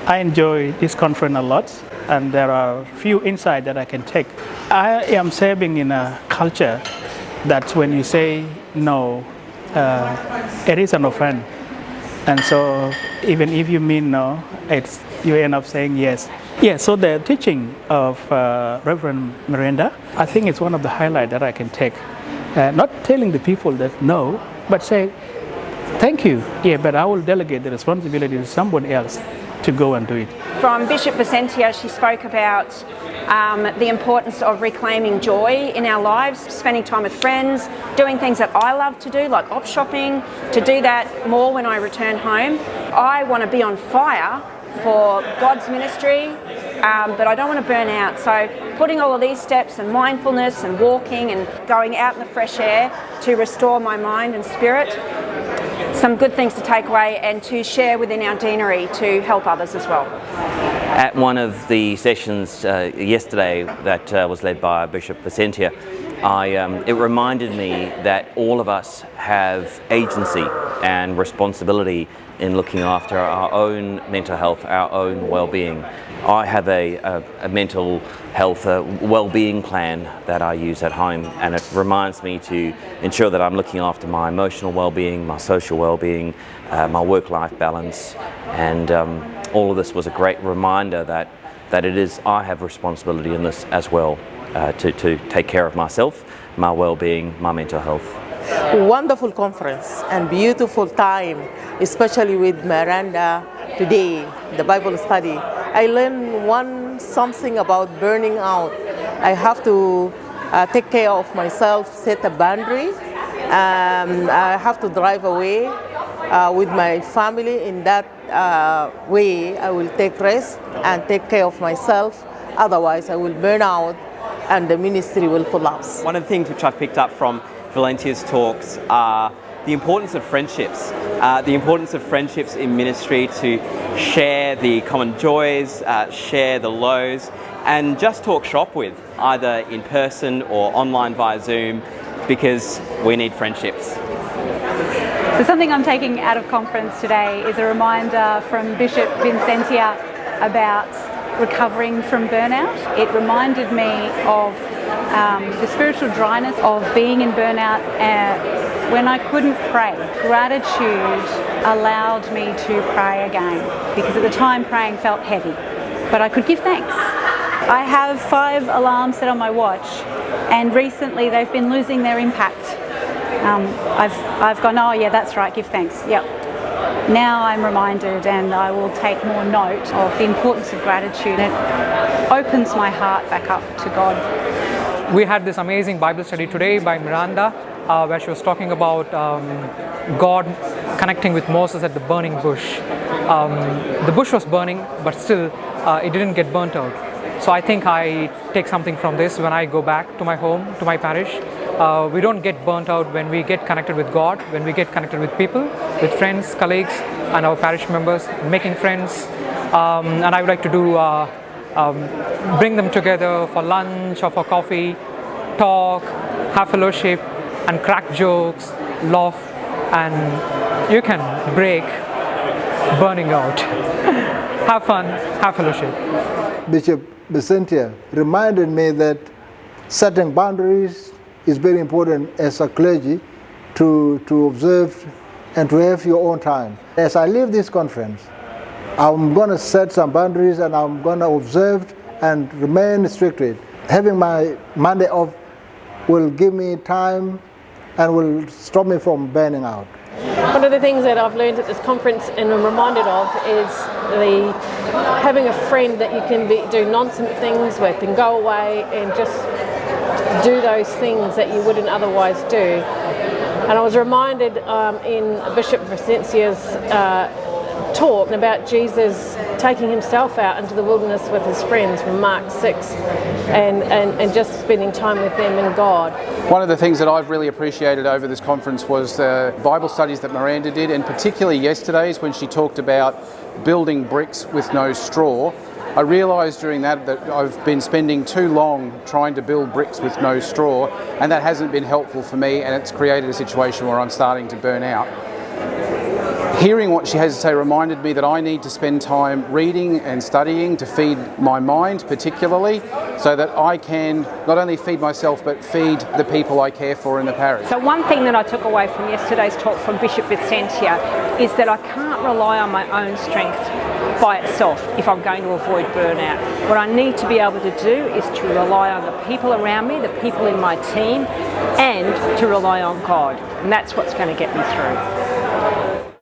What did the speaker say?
I enjoy this conference a lot, and there are few insights that I can take. I am serving in a culture that when you say no, it is an offense. And so even if you mean no, you end up saying yes. Yeah, so the teaching of Reverend Miranda, I think it's one of the highlights that I can take. Not telling the people that no, but say, thank you, yeah, but I will delegate the responsibility to someone else to go and do it. From Bishop Vicentia, she spoke about the importance of reclaiming joy in our lives, spending time with friends, doing things that I love to do, like op shopping, to do that more when I return home. I want to be on fire for God's ministry, but I don't want to burn out. So putting all of these steps and mindfulness and walking and going out in the fresh air to restore my mind and spirit, some good things to take away and to share within our deanery to help others as well. At one of the sessions yesterday that was led by Bishop Vicentia, it reminded me that all of us have agency and responsibility in looking after our own mental health, our own well-being. I have a mental health well-being plan that I use at home, and it reminds me to ensure that I'm looking after my emotional well-being, my social well-being, my work-life balance, and all of this was a great reminder that it is I have responsibility in this as well, to take care of myself, my well-being, my mental health. Wonderful conference and beautiful time, especially with Miranda today, the Bible study. I learned something about burning out. I have to take care of myself, set a boundary. I have to drive away with my family. In that way, I will take rest and take care of myself. Otherwise, I will burn out and the ministry will collapse. One of the things which I've picked up from Valentia's talks are the importance of friendships. The importance of friendships in ministry to share the common joys, share the lows, and just talk shop with, either in person or online via Zoom, because we need friendships. So something I'm taking out of conference today is a reminder from Bishop Vicentia about recovering from burnout. It reminded me of the spiritual dryness of being in burnout when I couldn't pray. Gratitude allowed me to pray again, because at the time praying felt heavy, but I could give thanks. I have 5 alarms set on my watch, and recently they've been losing their impact. I've gone, oh yeah, that's right, give thanks, yep. Now I'm reminded, and I will take more note of the importance of gratitude. It opens my heart back up to God. We had this amazing Bible study today by Miranda, where she was talking about God connecting with Moses at the burning bush. The bush was burning, but still it didn't get burnt out. So I think I take something from this when I go back to my home, to my parish. We don't get burnt out when we get connected with God, when we get connected with people, with friends, colleagues, and our parish members, making friends. And I would like to do bring them together for lunch or for coffee, talk, have fellowship, and crack jokes, laugh, and you can break burning out. Have fun, have fellowship. Bishop Vicentia reminded me that setting boundaries is very important as a clergy to observe and to have your own time. As I leave this conference, I'm going to set some boundaries and I'm going to observe and remain strict with it. Having my Monday off will give me time and will stop me from burning out. One of the things that I've learned at this conference and I'm reminded of is having a friend that you can do nonsense things with and go away and just do those things that you wouldn't otherwise do. And I was reminded in Bishop Vicentia's talk about Jesus taking himself out into the wilderness with his friends from Mark 6 and just spending time with them and God. One of the things that I've really appreciated over this conference was the Bible studies that Miranda did, and particularly yesterday's when she talked about building bricks with no straw. I realised during that I've been spending too long trying to build bricks with no straw, and that hasn't been helpful for me, and it's created a situation where I'm starting to burn out. Hearing what she has to say reminded me that I need to spend time reading and studying to feed my mind particularly, so that I can not only feed myself but feed the people I care for in the parish. So one thing that I took away from yesterday's talk from Bishop Vincentia is that I can't rely on my own strength by itself if I'm going to avoid burnout. What I need to be able to do is to rely on the people around me, the people in my team, and to rely on God. And that's what's going to get me through.